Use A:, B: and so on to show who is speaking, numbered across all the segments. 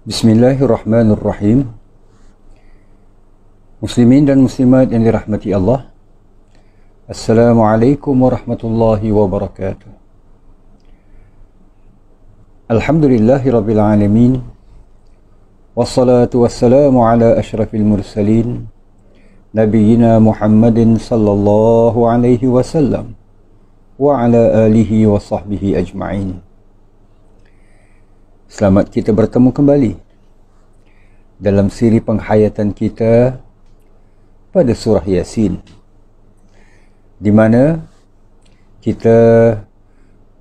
A: Bismillahirrahmanirrahim. Muslimin dan muslimat yang dirahmati Allah, Assalamualaikum warahmatullahi wabarakatuh. Alhamdulillahirabbil alamin. Wassalatu wassalamu ala asyrafil mursalin, Nabiyyina Muhammadin sallallahu alaihi wasallam wa ala alihi wa sahbihi ajma'in. Selamat kita bertemu kembali dalam siri penghayatan kita pada surah Yasin, di mana kita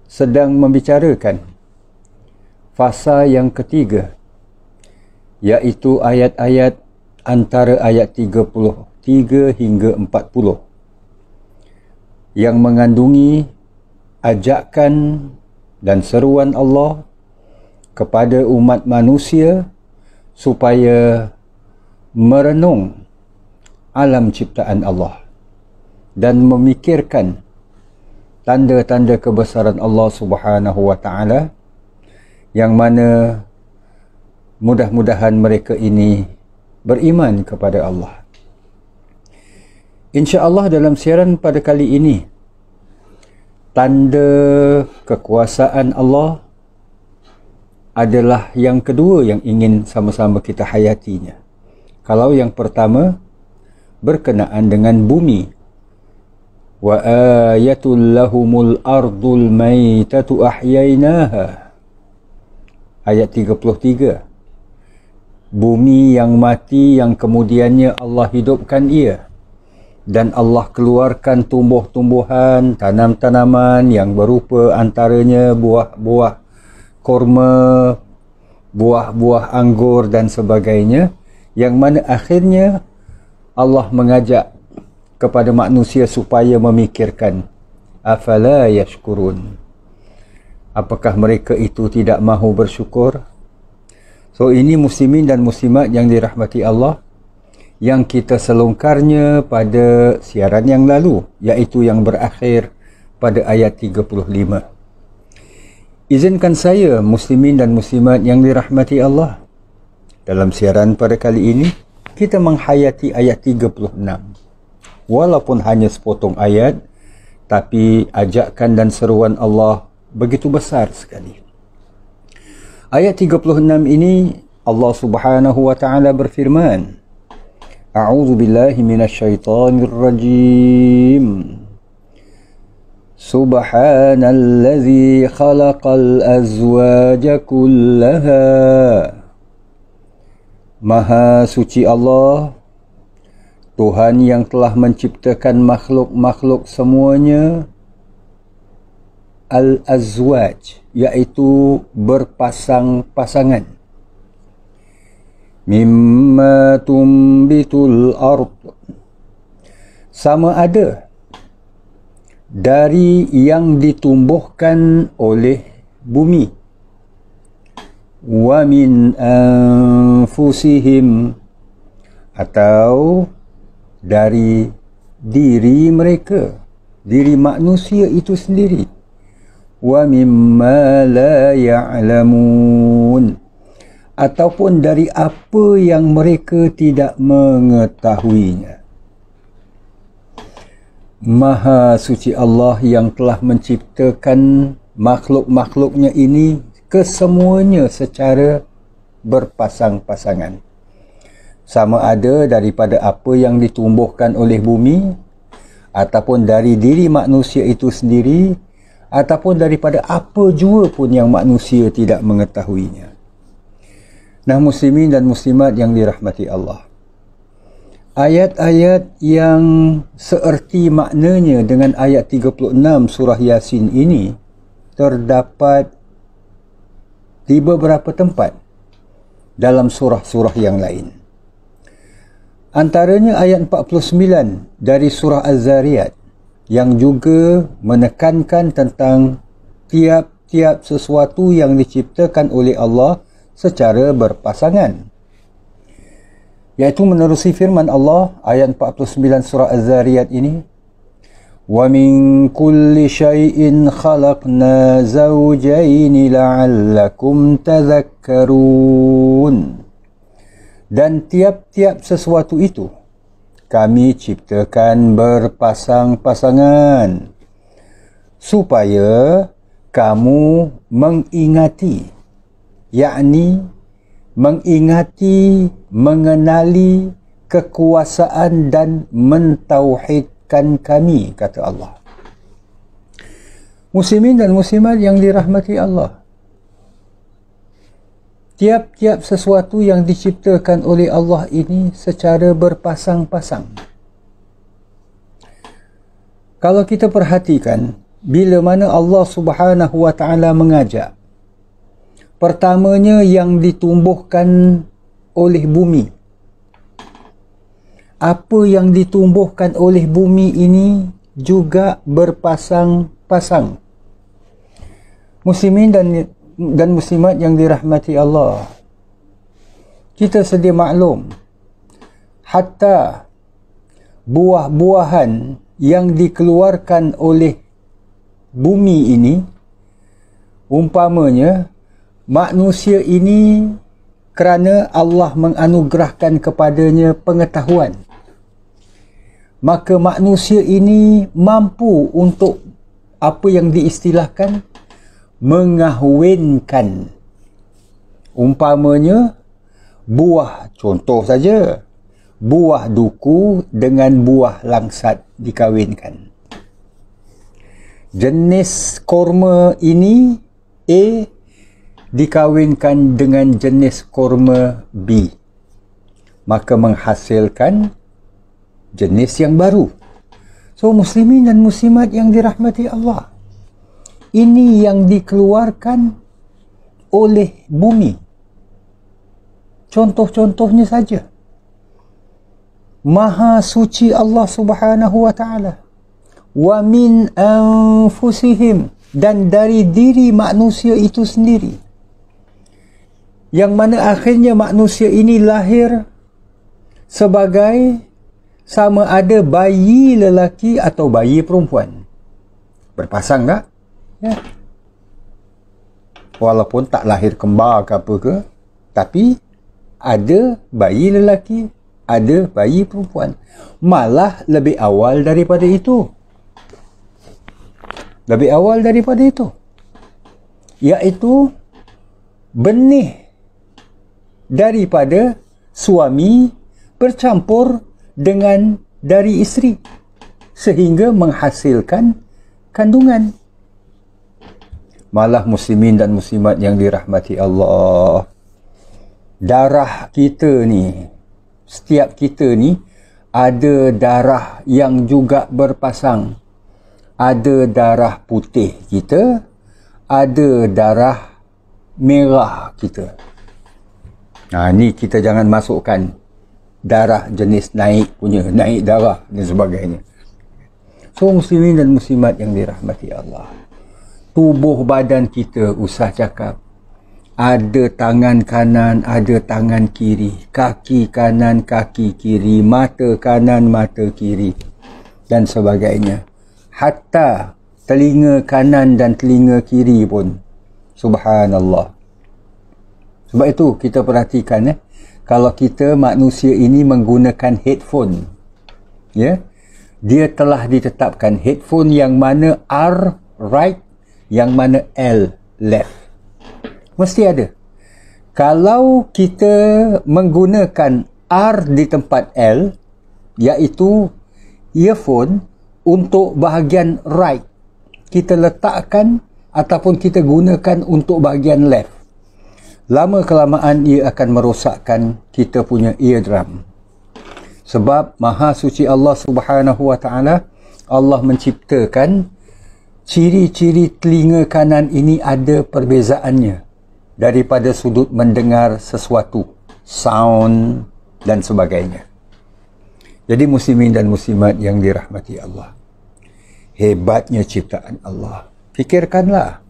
A: sedang membicarakan fasa yang ketiga, iaitu ayat-ayat antara ayat 33 hingga 40 yang mengandungi ajakan dan seruan Allah kepada umat manusia supaya merenung alam ciptaan Allah dan memikirkan tanda-tanda kebesaran Allah Subhanahu wa taala, yang mana mudah-mudahan mereka ini beriman kepada Allah. Insya-Allah dalam siaran pada kali ini, tanda kekuasaan Allah adalah yang kedua yang ingin sama-sama kita hayatinya. Kalau yang pertama berkenaan dengan bumi, wa ayatul lahumul ardul maitatu ahyainaha, ayat 33. Bumi yang mati yang kemudiannya Allah hidupkan ia, dan Allah keluarkan tumbuh-tumbuhan, tanam-tanaman yang berupa antaranya buah-buah korma, buah-buah anggur dan sebagainya, yang mana akhirnya Allah mengajak kepada manusia supaya memikirkan, afala yashkurun, apakah mereka itu tidak mahu bersyukur? So ini muslimin dan muslimat yang dirahmati Allah, yang kita selongkarnya pada siaran yang lalu, iaitu yang berakhir pada ayat 35. Izinkan saya, muslimin dan muslimat yang dirahmati Allah, dalam siaran pada kali ini kita menghayati ayat 36. Walaupun hanya sepotong ayat, tapi ajakan dan seruan Allah begitu besar sekali. Ayat 36 ini Allah Subhanahu wa taala berfirman, A'udzu billahi minasyaitonir rajim. Subhanallazi khalaqal azwaja kullaha. Maha suci Allah, Tuhan yang telah menciptakan makhluk-makhluk semuanya. Al-azwaj, iaitu berpasang-pasangan. Mimma tumbitul ard, sama ada dari yang ditumbuhkan oleh bumi. Wa min anfusihim, atau dari diri mereka, diri manusia itu sendiri. Wa mimma la ya'lamun, ataupun dari apa yang mereka tidak mengetahuinya. Maha suci Allah yang telah menciptakan makhluk-makhluknya ini kesemuanya secara berpasang-pasangan. Sama ada daripada apa yang ditumbuhkan oleh bumi, ataupun dari diri manusia itu sendiri, ataupun daripada apa jua pun yang manusia tidak mengetahuinya. Nah, muslimin dan muslimat yang dirahmati Allah, ayat-ayat yang seerti maknanya dengan ayat 36 surah Yasin ini terdapat di beberapa tempat dalam surah-surah yang lain. Antaranya ayat 49 dari surah Az-Zariyat, yang juga menekankan tentang tiap-tiap sesuatu yang diciptakan oleh Allah secara berpasangan. Iaitu menerusi firman Allah ayat 49 surah Az-Zariyat ini, وَمِن كُلِّ شَيْءٍ خَلَقْنَا زَوْجَيْنِ لَعَلَّكُمْ تَذَكَّرُونَ. Dan tiap-tiap sesuatu itu kami ciptakan berpasang-pasangan supaya kamu mengingati, yakni mengingati, mengenali kekuasaan dan mentauhidkan kami, kata Allah. Muslimin dan muslimat yang dirahmati Allah, tiap-tiap sesuatu yang diciptakan oleh Allah ini secara berpasang-pasang. Kalau kita perhatikan, bila mana Allah Subhanahu wa ta'ala mengajak, pertamanya yang ditumbuhkan oleh bumi. Apa yang ditumbuhkan oleh bumi ini juga berpasang-pasang. Muslimin dan muslimat yang dirahmati Allah, kita sedia maklum, hatta buah-buahan yang dikeluarkan oleh bumi ini, umpamanya manusia ini kerana Allah menganugerahkan kepadanya pengetahuan, maka manusia ini mampu untuk apa yang diistilahkan mengahwinkan. Umpamanya buah, contoh saja, buah duku dengan buah langsat dikahwinkan. Jenis korma ini A dikahwinkan dengan jenis korma B, maka menghasilkan jenis yang baru. So muslimin dan muslimat yang dirahmati Allah, ini yang dikeluarkan oleh bumi. Contoh-contohnya saja. Maha suci Allah Subhanahu wa ta'ala. Wa min anfusihim, dan dari diri manusia itu sendiri, yang mana akhirnya manusia ini lahir sebagai sama ada bayi lelaki atau bayi perempuan. Berpasang tak? Ya. Walaupun tak lahir kembar ke apa ke, tapi ada bayi lelaki, ada bayi perempuan. Malah lebih awal daripada itu. Lebih awal daripada itu, iaitu benih daripada suami bercampur dengan dari isteri sehingga menghasilkan kandungan. Malah muslimin dan muslimat yang dirahmati Allah, darah kita ni, setiap kita ni ada darah yang juga berpasang. Ada darah putih kita, ada darah merah kita. Ni kita jangan masukkan darah jenis naik punya, naik darah dan sebagainya. So muslimin dan muslimat yang dirahmati Allah, tubuh badan kita, usah cakap, ada tangan kanan, ada tangan kiri, kaki kanan, kaki kiri, mata kanan, mata kiri dan sebagainya. Hatta telinga kanan dan telinga kiri pun. Subhanallah. Sebab itu kita perhatikan, kalau kita manusia ini menggunakan headphone, ya, dia telah ditetapkan headphone yang mana R right, yang mana L left. Mesti ada. Kalau kita menggunakan R di tempat L, iaitu earphone, untuk bahagian right, kita letakkan ataupun kita gunakan untuk bahagian left, lama kelamaan ia akan merosakkan kita punya eardrum. Sebab Maha Suci Allah Subhanahu wa ta'ala, Allah menciptakan ciri-ciri telinga kanan ini ada perbezaannya daripada sudut mendengar sesuatu, sound dan sebagainya. Jadi muslimin dan muslimat yang dirahmati Allah, hebatnya ciptaan Allah. Fikirkanlah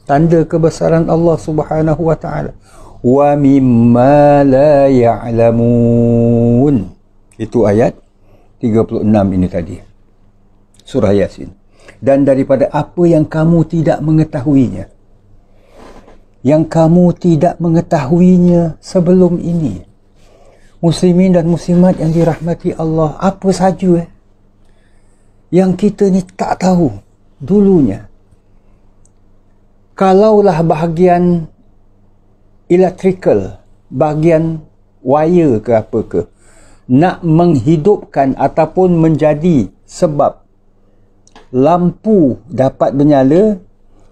A: tanda kebesaran Allah Subhanahu wa ta'ala. Wa mimma la ya'lamun. Itu ayat 36 ini tadi. surah Yasin. Dan daripada apa yang kamu tidak mengetahuinya. Yang kamu tidak mengetahuinya sebelum ini. Muslimin dan muslimat yang dirahmati Allah, apa saja yang kita ni tak tahu dulunya. Kalaulah bahagian electrical, bahagian wire ke apa ke, nak menghidupkan ataupun menjadi sebab lampu dapat menyala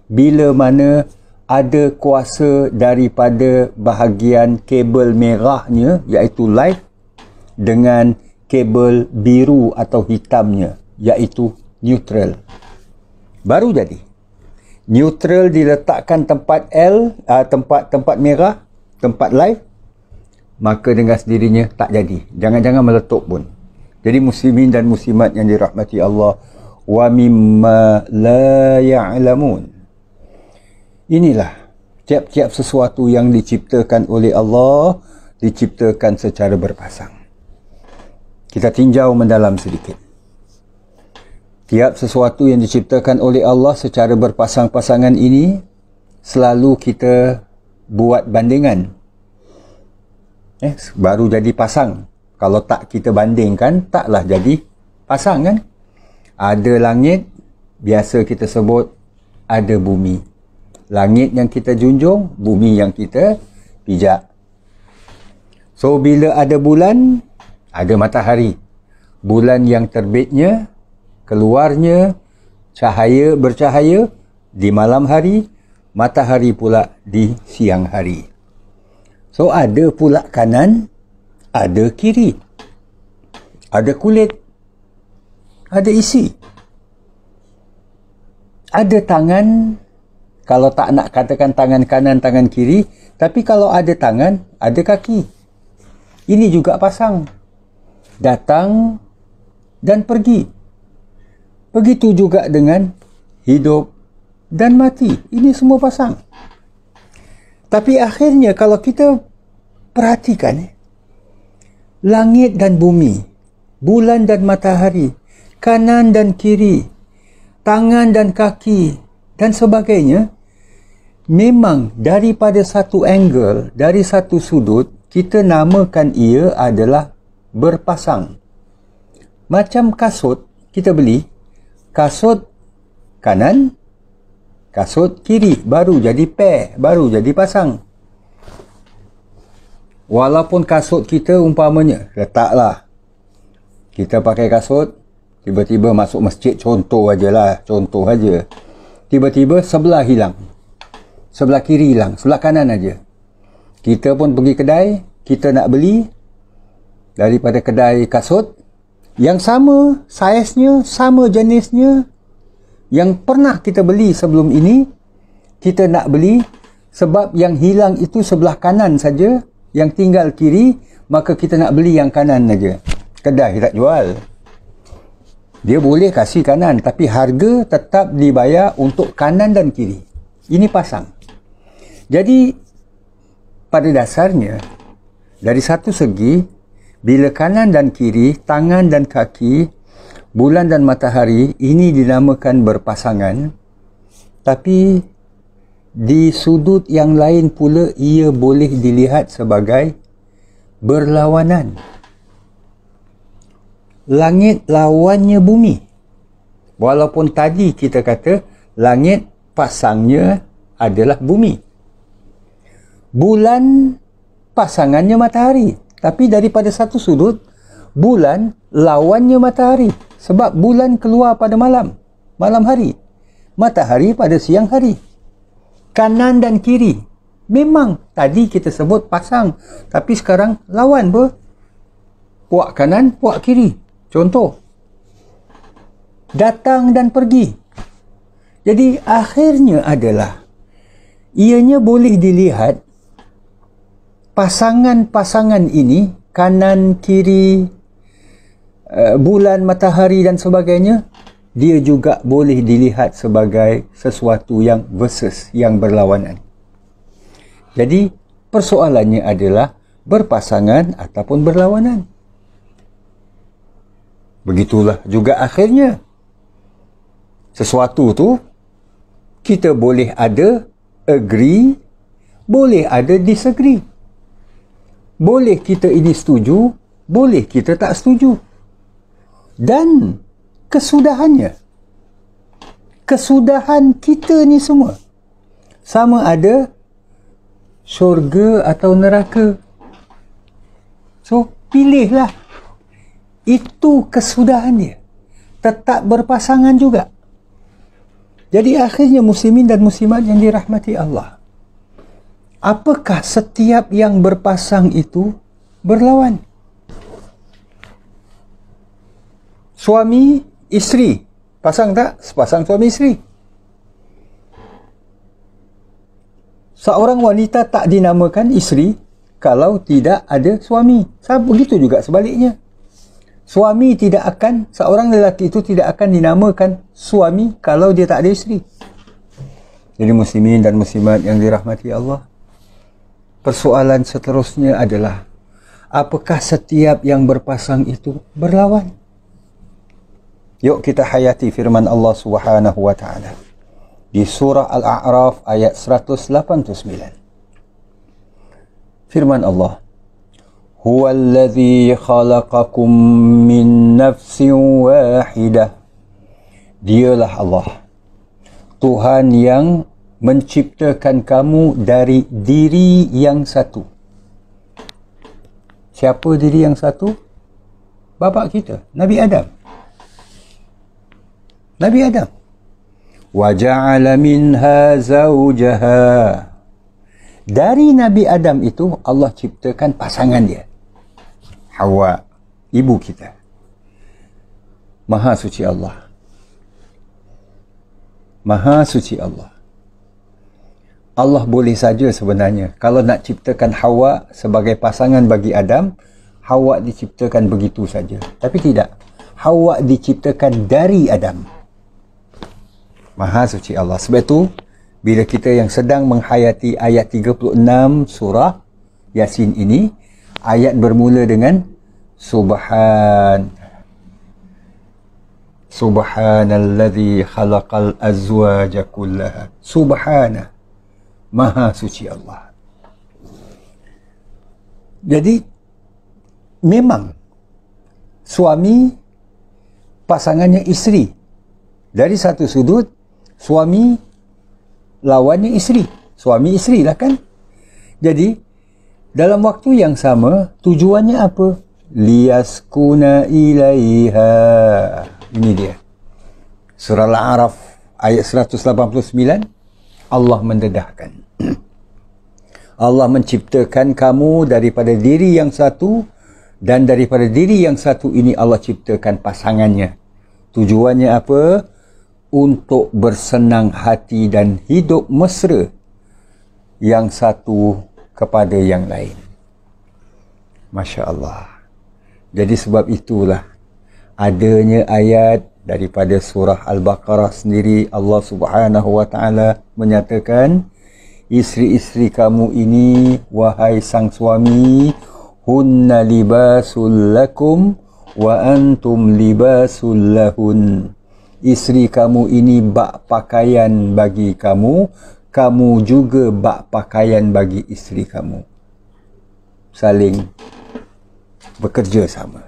A: bila mana ada kuasa daripada bahagian kabel merahnya, iaitu light, dengan kabel biru atau hitamnya, iaitu neutral. Baru jadi. Neutral diletakkan tempat L, tempat merah, tempat light, maka dengan sendirinya tak jadi. Jangan-jangan meletup pun. Jadi muslimin dan muslimat yang dirahmati Allah, wa mimma la ya'lamun. Inilah tiap-tiap sesuatu yang diciptakan oleh Allah, diciptakan secara berpasang. Kita tinjau mendalam sedikit. Tiap sesuatu yang diciptakan oleh Allah secara berpasang-pasangan ini, selalu kita buat bandingan. Baru jadi pasang. Kalau tak kita bandingkan, taklah jadi pasang kan? Ada langit, biasa kita sebut ada bumi. Langit yang kita junjung, bumi yang kita pijak. So, bila ada bulan, ada matahari. Bulan yang terbitnya, keluarnya, bercahaya di malam hari, matahari pula di siang hari. So, ada pula kanan, ada kiri. Ada kulit, ada isi. Ada tangan, kalau tak nak katakan tangan kanan, tangan kiri, tapi kalau ada tangan, ada kaki. Ini juga pasang. Datang dan pergi. Begitu juga dengan hidup dan mati. Ini semua pasang. Tapi akhirnya kalau kita perhatikan, langit dan bumi, bulan dan matahari, kanan dan kiri, tangan dan kaki, dan sebagainya, memang daripada satu angle, dari satu sudut, kita namakan ia adalah berpasang. Macam kasut, kita beli kasut kanan, kasut kiri, baru jadi pair, baru jadi pasang. Walaupun kasut kita umpamanya, letaklah, kita pakai kasut, tiba-tiba masuk masjid, contoh aja, tiba-tiba sebelah hilang, sebelah kiri hilang, sebelah kanan aja. Kita pun pergi kedai, kita nak beli daripada kedai kasut yang sama saiznya, sama jenisnya, yang pernah kita beli sebelum ini, kita nak beli sebab yang hilang itu sebelah kanan saja, yang tinggal kiri, maka kita nak beli yang kanan saja. Kedai tak jual. Dia boleh kasih kanan, tapi harga tetap dibayar untuk kanan dan kiri. Ini pasang. Jadi, pada dasarnya, dari satu segi, bila kanan dan kiri, tangan dan kaki, bulan dan matahari, ini dinamakan berpasangan. Tapi, di sudut yang lain pula, ia boleh dilihat sebagai berlawanan. Langit lawannya bumi. Walaupun tadi kita kata langit pasangnya adalah bumi. Bulan pasangannya matahari. Tapi daripada satu sudut, bulan lawannya matahari. Sebab bulan keluar pada malam hari. Matahari pada siang hari. Kanan dan kiri. Memang tadi kita sebut pasang. Tapi sekarang lawan apa? Puak kanan, puak kiri. Contoh, datang dan pergi. Jadi akhirnya adalah, ianya boleh dilihat pasangan-pasangan ini, kanan, kiri, bulan, matahari dan sebagainya, dia juga boleh dilihat sebagai sesuatu yang versus, yang berlawanan. Jadi persoalannya adalah berpasangan ataupun berlawanan. Begitulah juga akhirnya. Sesuatu tu kita boleh ada agree, boleh ada disagree. Boleh kita ini setuju, boleh kita tak setuju. Dan kesudahannya, kesudahan kita ni semua sama ada syurga atau neraka. So, pilihlah. Itu kesudahan dia. Tetap berpasangan juga. Jadi akhirnya muslimin dan muslimat yang dirahmati Allah, apakah setiap yang berpasang itu berlawan? Suami, isteri. Pasang tak? Sepasang suami isteri. Seorang wanita tak dinamakan isteri kalau tidak ada suami. Begitu juga sebaliknya. Suami tidak akan, seorang lelaki itu tidak akan dinamakan suami kalau dia tak ada isteri. Jadi muslimin dan muslimat yang dirahmati Allah, persoalan seterusnya adalah, apakah setiap yang berpasang itu berlawan? Yuk kita hayati firman Allah Subhanahu wa taala di surah Al-A'raf ayat 189. Firman Allah, Huwa alladhi khalaqakum min nafsin wahidah. Dialah Allah, Tuhan yang menciptakan kamu dari diri yang satu. Siapa diri yang satu? Bapa kita, Nabi Adam. Nabi Adam. Wa ja'ala minha zawjaha. Dari Nabi Adam itu Allah ciptakan pasangan dia, Hawa, ibu kita. Maha suci Allah. Maha suci Allah. Allah boleh saja sebenarnya kalau nak ciptakan Hawa sebagai pasangan bagi Adam, Hawa diciptakan begitu saja. Tapi tidak. Hawa diciptakan dari Adam. Maha suci Allah. Sebab itu bila kita yang sedang menghayati ayat 36 surah Yasin ini, ayat bermula dengan Subhanalladzi khalaqal azwaja kullaha. Subhana, Maha suci Allah. Jadi memang suami pasangannya isteri. Dari satu sudut, suami lawannya isteri. Suami isteri lah kan. Jadi dalam waktu yang sama, tujuannya apa? Liyaskuna ilaiha. Ini dia. Surah Al-A'raf ayat 189. Allah mendedahkan. Allah menciptakan kamu daripada diri yang satu, dan daripada diri yang satu ini Allah ciptakan pasangannya. Tujuannya apa? Untuk bersenang hati dan hidup mesra yang satu kepada yang lain. Masya Allah. Jadi sebab itulah adanya ayat daripada surah Al-Baqarah sendiri, Allah Subhanahu wa taala menyatakan, isteri-isteri kamu ini, wahai sang suami, hunna libasul lakum wa antum libasul lahun. Isteri kamu ini bak pakaian bagi kamu, kamu juga bak pakaian bagi isteri kamu. Saling bekerja sama.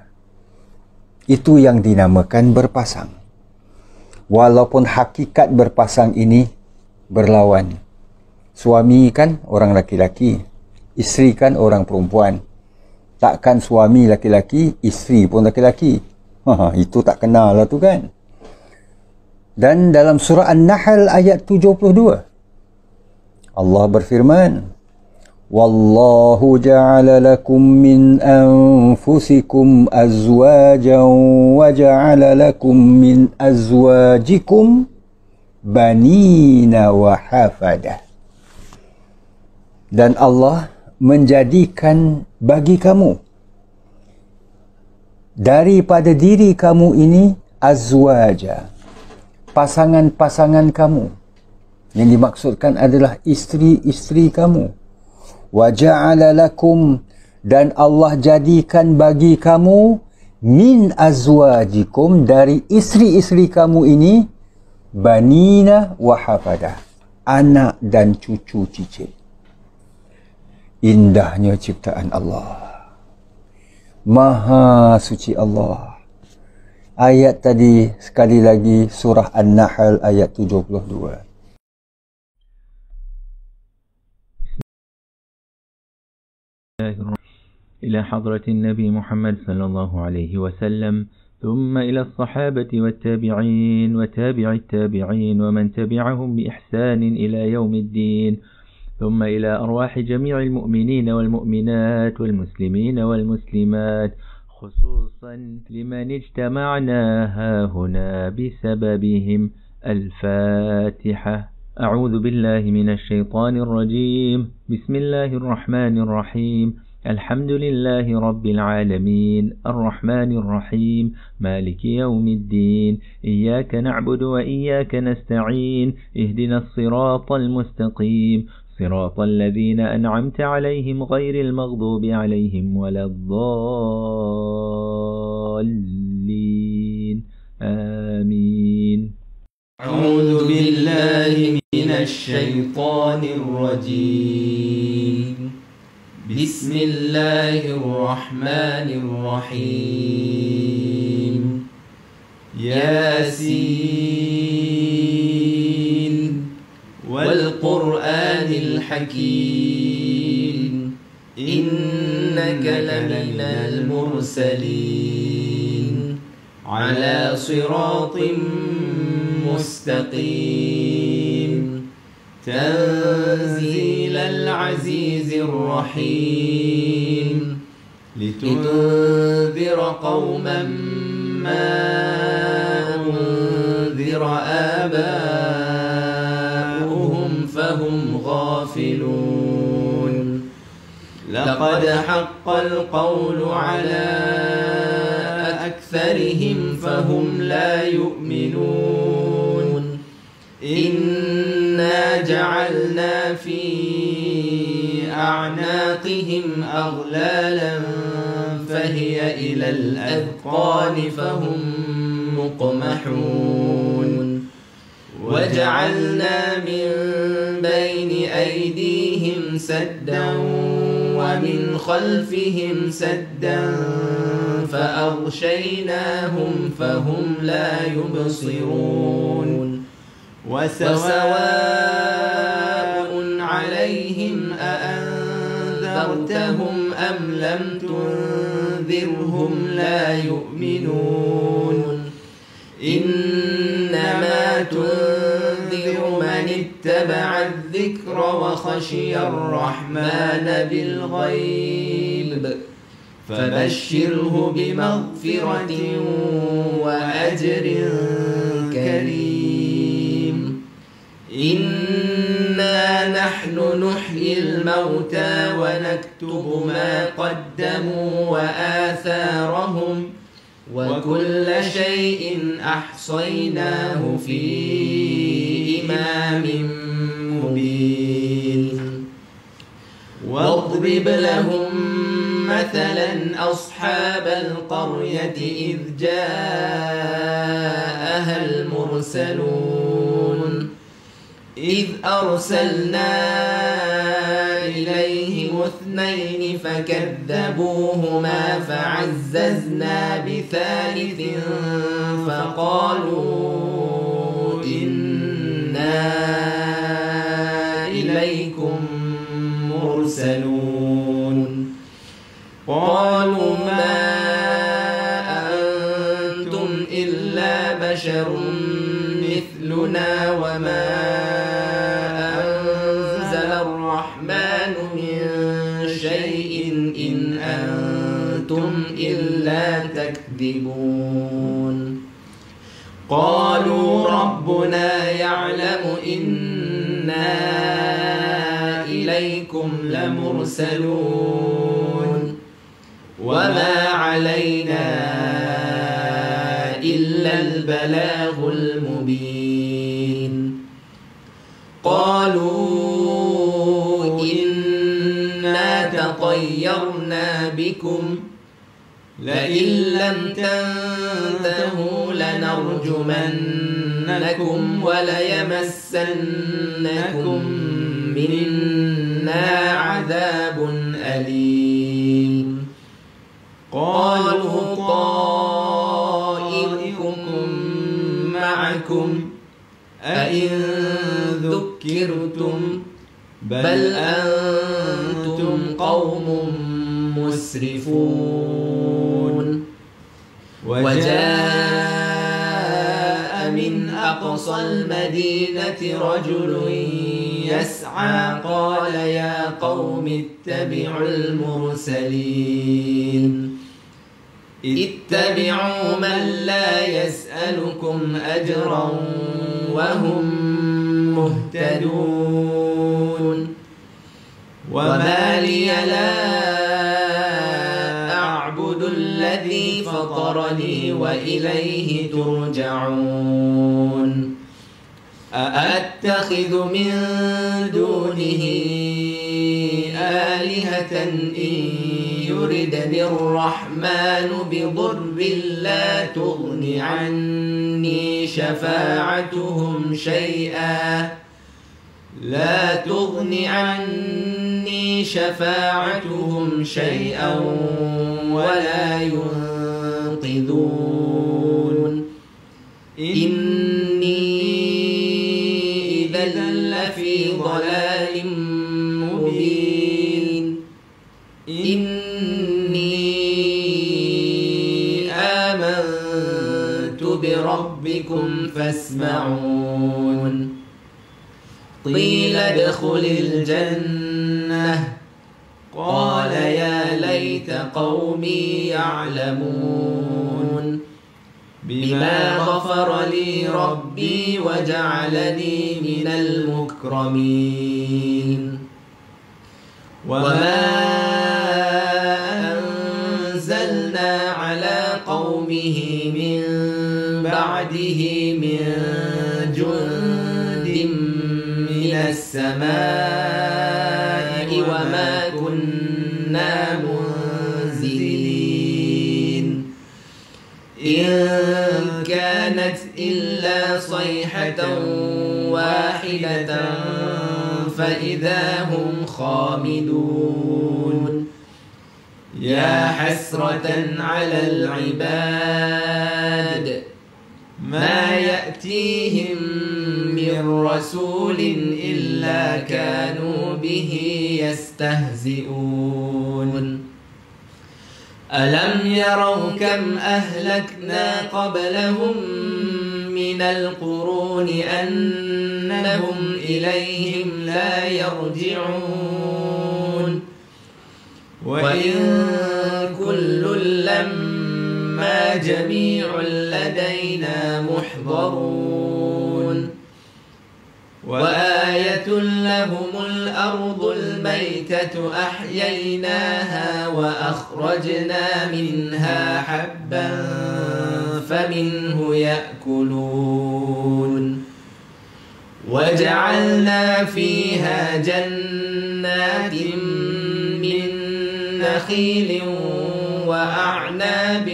A: Itu yang dinamakan berpasang. Walaupun hakikat berpasang ini berlawan. Suami kan orang laki-laki, isteri kan orang perempuan. Takkan suami laki-laki, isteri pun laki-laki. Itu tak kenal lah tu kan. Dan dalam surah An-Nahl ayat 72, Allah berfirman, Wallahu ja'ala lakum min anfusikum azwajan wa ja'ala lakum min azwajikum banina wa hafadah. Dan Allah menjadikan bagi kamu daripada diri kamu ini azwaja, pasangan-pasangan kamu. Yang dimaksudkan adalah isteri-isteri kamu. Wa ja'ala lakum, dan Allah jadikan bagi kamu min azwajikum, dari isteri-isteri kamu ini, banina wa hafada, anak dan cucu cicit. Indahnya ciptaan Allah. Maha suci Allah. Ayat tadi sekali lagi surah An-Nahl ayat 72.
B: إلى حضرة النبي محمد صلى الله عليه وسلم، ثم إلى الصحابة والتابعين وتابع التابعين ومن تبعهم بإحسان إلى يوم الدين، ثم إلى أرواح جميع المؤمنين والمؤمنات والمسلمين والمسلمات، خصوصا لمن اجتمعنا هاهنا بسببهم. الفاتحة. أعوذ بالله من الشيطان الرجيم. بسم الله الرحمن الرحيم. الحمد لله رب العالمين، الرحمن الرحيم، مالك يوم الدين، إياك نعبد وإياك نستعين، اهدنا الصراط المستقيم، صراط الذين أنعمت عليهم غير المغضوب عليهم ولا الضالين. آمين.
C: أعوذ بالله من الشيطان الرجيم. بسم الله الرحمن الرحيم. ياسين والقرآن الحكيم، إنك لمن المرسلين على صراط مستقيم، تنزيل العزيز الرحيم، لتنذر قوما ما أنذر آباؤهم فهم غافلون. لقد حق القول على أكثرهم فهم لا يؤمنون. إنا جعلنا في أعناقهم أغلالا فهي إلى الأذقان فهم مقمحون. وجعلنا من بين أيديهم سدا ومن خلفهم سدا فأغشيناهم فهم لا يبصرون. وسواء عليهم أأنذرتهم أم لم تنذرهم لا يؤمنون. إنما تنذر من اتبع الذكر وخشي الرحمن بالغيب، فبشره بمغفرة وأجر كريم. إنا نحن نحيي الموتى ونكتب ما قدموا وآثارهم، وكل شيء أحصيناه في إمام مبين. واضرب لهم مثلا أصحاب القرية إذ جاءها المرسلون، إذ أرسلنا إليهم اثنين فكذبوهما فعززنا بثالث فقالوا إنا إليكم مرسلون. قالوا ما أنتم إلا بشر مثلنا وما أنزل الرحمن من شيء إن أنتم إلا تكذبون. قالوا ربنا يعلم إنا إليكم لمرسلون وما علينا إلا البلاغ المبين. قالوا إنا تطيرنا بكم لئن لم تنتهوا لنرجمنكم وليمسنكم منا عذاب أليم قالوا طائركم معكم أئن ذكرتم بل أنتم قوم مسرفون وجاء من أقصى المدينة رجل يسعى قال يا قوم اتبعوا المرسلين اتبعوا من لا يسألكم أجرا وهم مهتدون وما لي لا أعبد الذي فطرني وإليه ترجعون أأتخذ من دونه آلهة إن يردني الرحمن بضر لا تغن عني شفاعتهم شيئا ولا ينقذون إني إذا لفي ضلال مبين إني آمنت بربكم فاسمعون قيل ادخل الجنة قال يا ليت قومي يعلمون بما غفر لي ربي وجعلني من المكرمين وما أنزلنا على قومه من بعده من جند من السماء وما كنا منزلين إن كانت إلا صيحة واحدة فإذا هم خامدون يا حسرة على العباد ما يأتيهم من رسول إلا كانوا به يستهزئون ألم يروا كم أهلكنا قبلهم من القرون أنهم إليهم لا يرجعون وإن كل لما جميع لدينا محضرون وآية لهم الأرض الميتة أحييناها وأخرجنا منها حبا فمنه يأكلون وجعلنا فيها جنات من نخيل وأعناب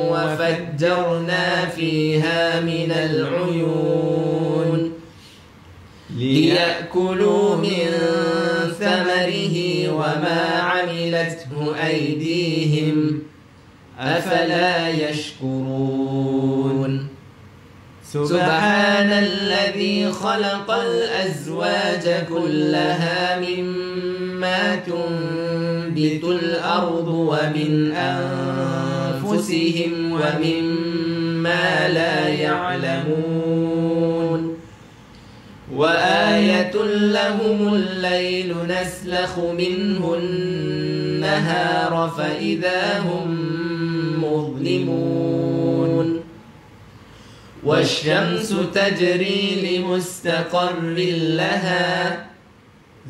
C: وفجرنا فيها من العيون ليأكلوا من ثمره وما عملته أيديهم أفلا يشكرون سبحان الذي خلق الأزواج كلها مما تنبت الأرض ومن أنفسهم ومما لا يعلمون وآية لهم الليل نسلخ منه النهار فإذا هم مظلمون والشمس تجري لمستقر لها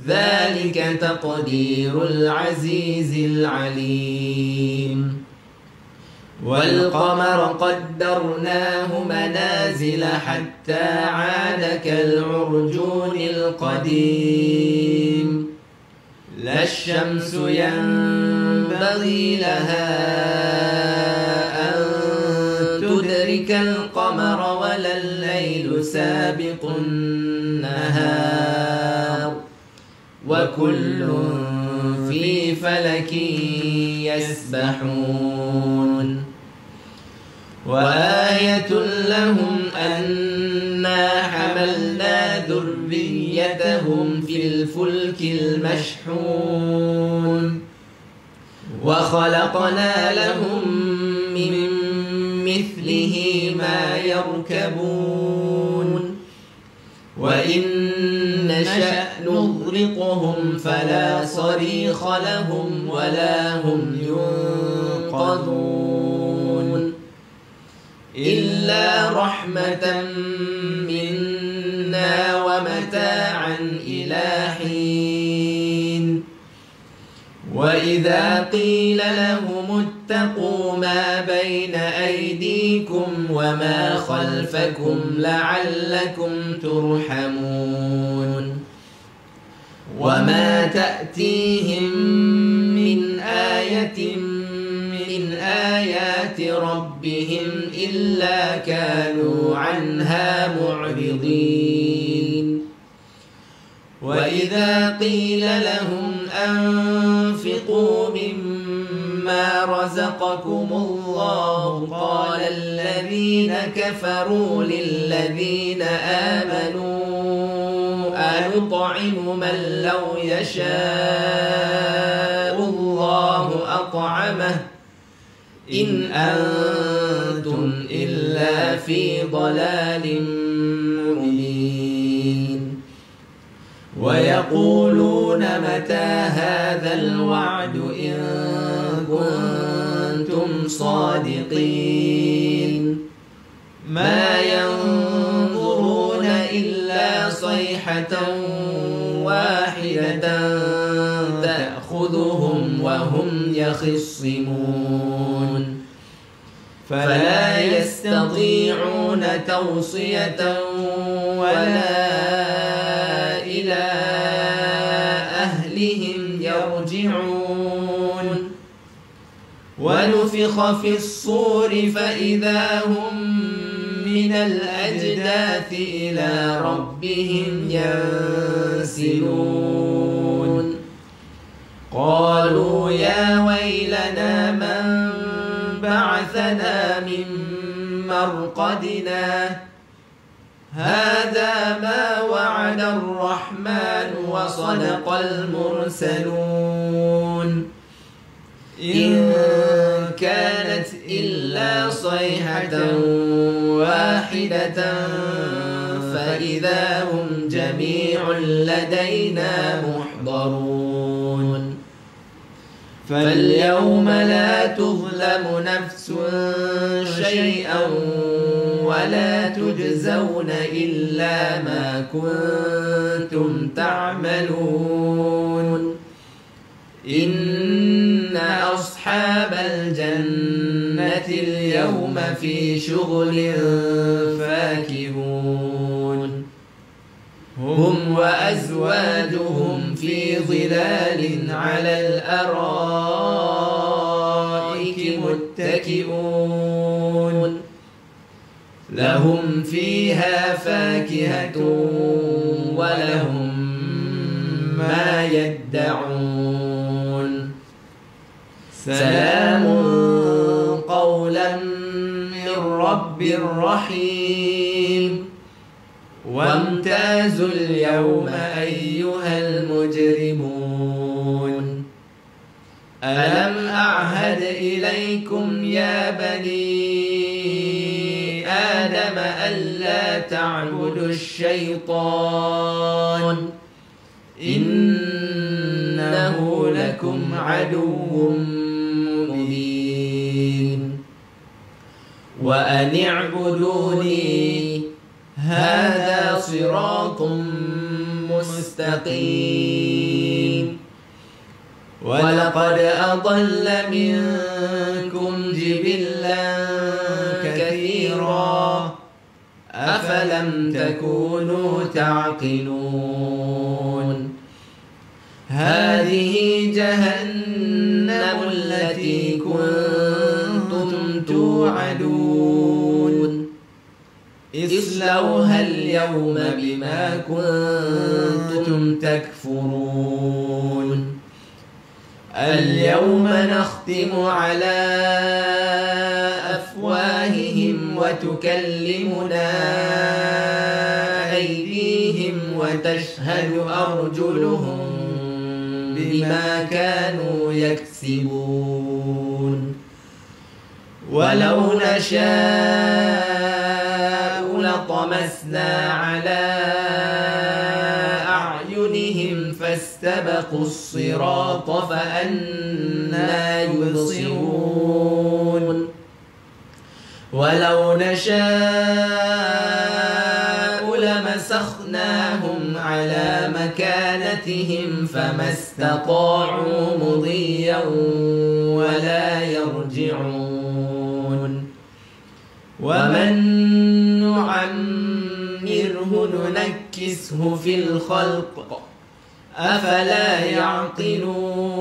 C: ذلك تقدير العزيز العليم والقمر قدرناه منازل حتى عاد كالعرجون القديم لا الشمس ينبغي لها أن تدرك القمر ولا الليل سابق النهار وكل في فلك يسبحون وآية لهم أنا حملنا ذريتهم في الفلك المشحون وخلقنا لهم من مثله ما يركبون وإن نشأ نغرقهم فلا صريخ لهم ولا هم ينقذون إلا رحمة منا ومتاعا إلى حين وإذا قيل لهم اتقوا ما بين أيديكم وما خلفكم لعلكم ترحمون وما تأتيهم من آية من آيات ربهم إلا كانوا عنها معرضين وإذا قيل لهم أنفقوا مما رزقكم الله قال الذين كفروا للذين آمنوا أنطعم من لو يشاء الله أطعمه إن أنتم إلا في ضلال مبين ويقولون متى هذا الوعد إن كنتم صادقين ما ينظرون إلا صيحة واحدة تأخذهم وهم يخصمون فلا يستطيعون توصية ولا إلى أهلهم يرجعون ونفخ في الصور فإذا هم من الأجداث إلى ربهم ينسلون قالوا يا ويلنا من بعثنا من مرقدنا هذا ما وعد الرحمن وصدق المرسلون إن كانت إلا صيحة واحدة فإذا هم جميع لدينا محضرون فاليوم لا تظلم نفس شيئا ولا تجزون إلا ما كنتم تعملون إن أصحاب الجنة اليوم في شغل فاكهون هم وأزواجهم في ظلال على الأرائك متكئون لهم فيها فاكهة ولهم ما يدعون سلام قولا من رب رحيم وامتازوا اليوم أيها المجرمون ألم أعهد إليكم يا بني آدم ألا تعبدوا الشيطان إنه لكم عدو مبين وأن اعبدوني هذا صراط مستقيم ولقد أضل منكم جبلا كثيرا أفلم تكونوا تعقلون هذه جهنم التي كنتم توعدون اصلوها اليوم بما كنتم تكفرون اليوم نختم على أفواههم وتكلمنا أيديهم وتشهد أرجلهم بما كانوا يكسبون ولو نشاء لطمسنا على أعينهم فاستبقوا الصراط فأنى يبصرون ولو نشاء لمسخناهم على مكانتهم فما استطاعوا مضيا ولا يرجعون ومن نعمره ننكسه في الخلق أفلا يعقلون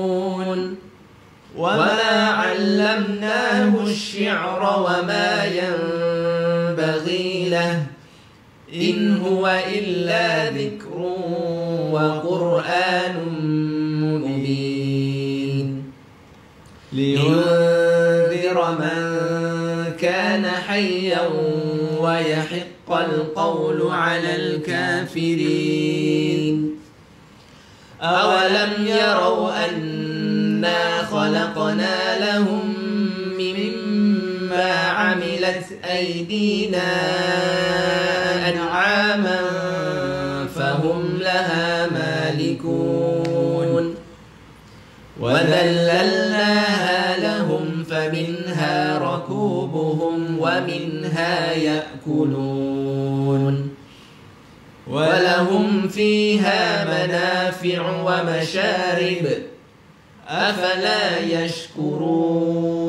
C: وما علمناه الشعر وما ينبغي له إن هو إلا ذكر وقرآن مبين لينذر من كان حيا ويحق القول على الكافرين أولم يروا أنا خلقنا لهم مما عملت أيدينا أنعاما فهم لها مالكون وذللناها لهم فمنها ركوبهم ومنها يأكلون ولهم فيها منافع ومشارب أفلا يشكرون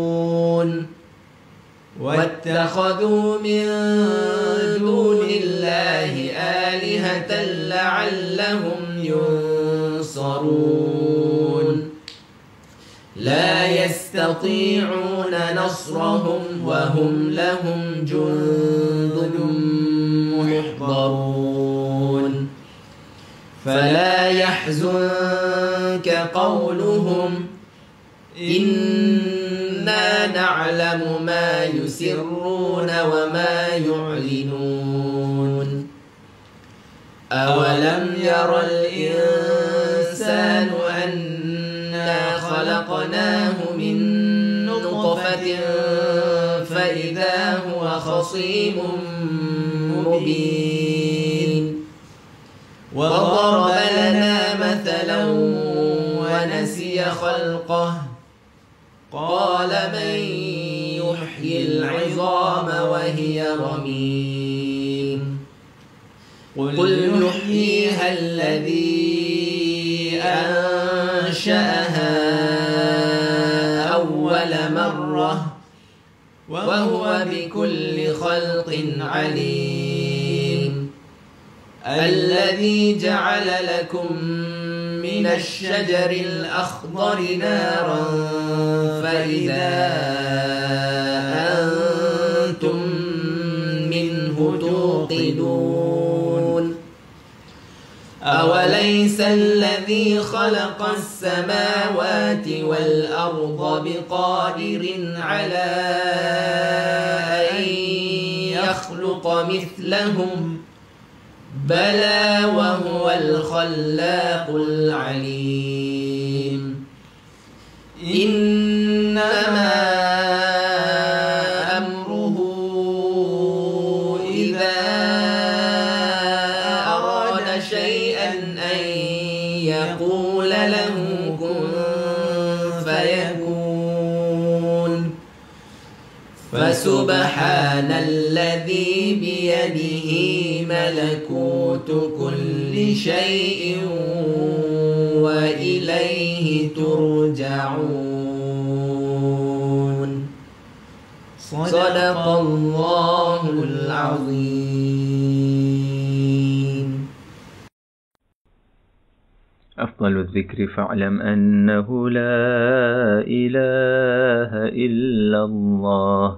C: واتخذوا من دون الله آلهة لعلهم ينصرون لا يستطيعون نصرهم وهم لهم جند محضرون فلا يحزنك قولهم إنا نعلم ما يسرون وما يعلنون أولم ير الإنسان أنا خلقناه من نطفة فإذا هو خصيم مبين وضرب لنا مثلا ونسي خلقه قال من يحيي العظام وهي رميم قل يحييها الذي أنشأها أول مرة وهو بكل خلق عليم الذي جعل لكم من الشجر الأخضر نارا فإذا أنتم منه توقدون أوليس الذي خلق السماوات والأرض بقادر على أن يخلق مثلهم بلى وهو الخلاق العليم إنما أمره إذا أراد شيئا أن يقول له كن فيكون فسبحان الذي بيده ملكوت كل شيء وإليه ترجعون صدق الله العظيم.
B: أفضل الذكر فاعلم أنه لا إله إلا الله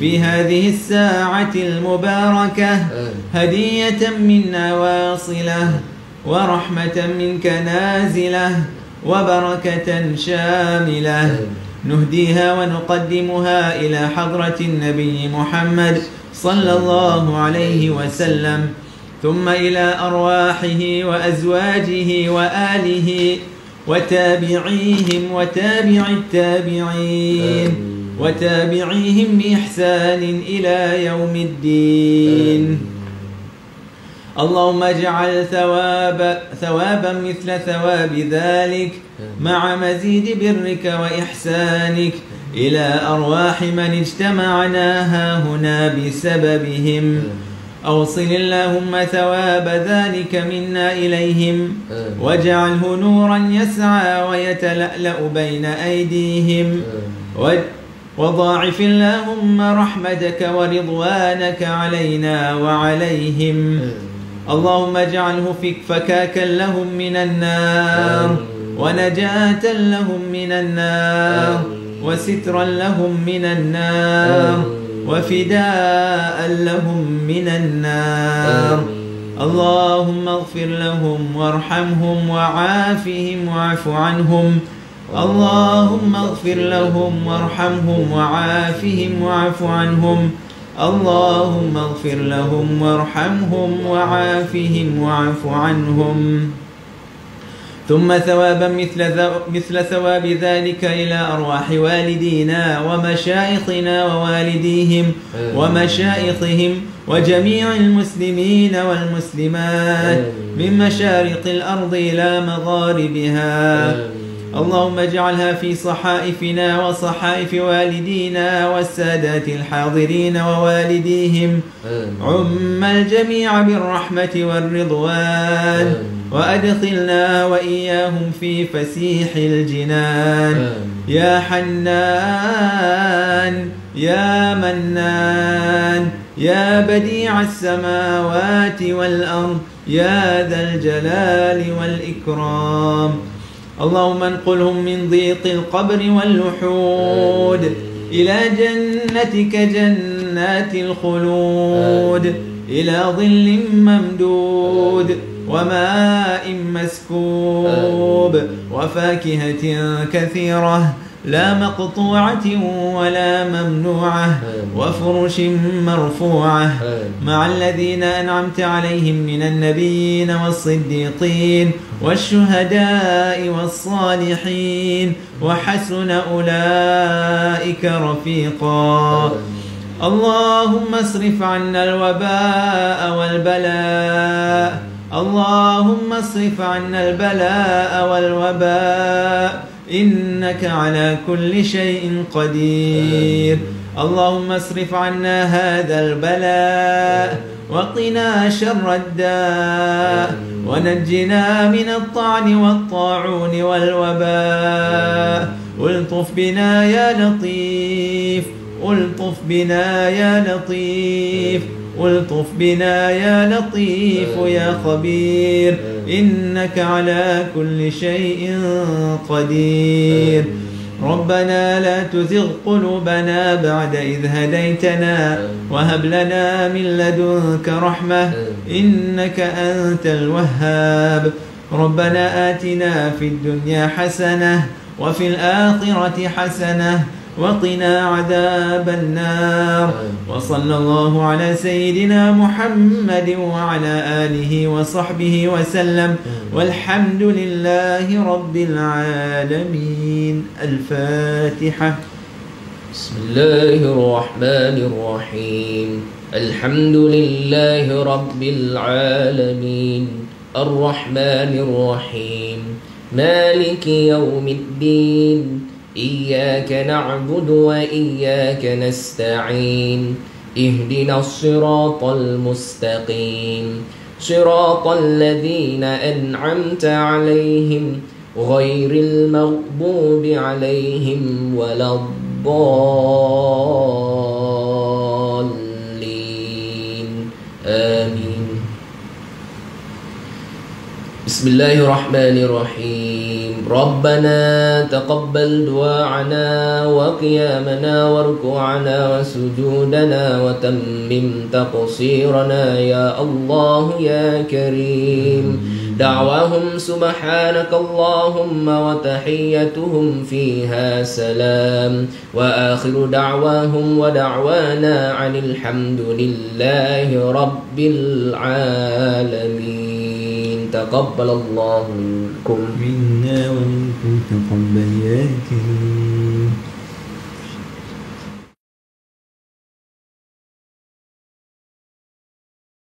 C: في هذه الساعة المباركة هدية منا واصلة ورحمة منك نازلة وبركة شاملة نهديها ونقدمها إلى حضرة النبي محمد صلى الله عليه وسلم ثم إلى أرواحه وأزواجه وآله وتابعيهم وتابع التابعين وتابعيهم بإحسان إلى يوم الدين. اللهم اجعل ثوابا مثل ثواب ذلك مع مزيد برك وإحسانك إلى أرواح من اجتمعنا هاهنا بسببهم. أوصل اللهم ثواب ذلك منا إليهم واجعله نورا يسعى ويتلألأ بين أيديهم وضاعف اللهم رحمتك ورضوانك علينا وعليهم. اللهم اجعله فكاكا لهم من النار ونجاة لهم من النار وسترا لهم من النار وفداء لهم من النار. اللهم اغفر لهم وارحمهم وعافهم واعف عنهم. اللهم اغفر لهم وارحمهم وعافهم واعف عنهم. اللهم اغفر لهم وارحمهم وعافهم واعف عنهم. ثم ثوابا مثل ثواب ذلك إلى أرواح والدينا ومشايخنا ووالديهم ومشايخهم وجميع المسلمين والمسلمات من مشارق الأرض إلى مغاربها. اللهم اجعلها في صحائفنا وصحائف والدينا والسادات الحاضرين ووالديهم. عم الجميع بالرحمة والرضوان وأدخلنا وإياهم في فسيح الجنان. يا حنان يا منان يا بديع السماوات والأرض يا ذا الجلال والإكرام. اللهم انقلهم من ضيق القبر واللحود إلى جنتك جنات الخلود إلى ظل ممدود وماء مسكوب وفاكهة كثيرة لا مقطوعة ولا ممنوعة وفرش مرفوعة مع الذين أنعمت عليهم من النبيين والصديقين والشهداء والصالحين وحسن أولئك رفيقا. اللهم اصرف عنا الوباء والبلاء. اللهم اصرف عنا البلاء والوباء إنك على كل شيء قدير. اللهم اصرف عنا هذا البلاء وقنا شر الداء ونجنا من الطعن والطاعون والوباء. الطف بنا يا لطيف الطف بنا يا لطيف الطف بنا يا لطيف يا خبير إنك على كل شيء قدير. ربنا لا تزغ قلوبنا بعد إذ هديتنا وهب لنا من لدنك رحمة إنك أنت الوهاب. ربنا آتنا في الدنيا حسنة وفي الآخرة حسنة وقنا عذاب النار. وصلى الله على سيدنا محمد وعلى آله وصحبه وسلم والحمد لله رب العالمين. الفاتحة.
D: بسم الله الرحمن الرحيم. الحمد لله رب العالمين الرحمن الرحيم مالك يوم الدين. إياك نعبد وإياك نستعين. اهدنا الصراط المستقيم صراط الذين أنعمت عليهم غير المغضوب عليهم ولا الضالين آمين. بسم الله الرحمن الرحيم. ربنا تقبل دعاءنا وقيامنا وركوعنا وسجودنا وتمم تقصيرنا يا الله يا كريم. دعواهم سبحانك اللهم وتحيتهم فيها سلام وآخر دعواهم ودعوانا عن الحمد لله رب العالمين. تقبل الله منكم
C: منا ومنكم تقبل يا كريم.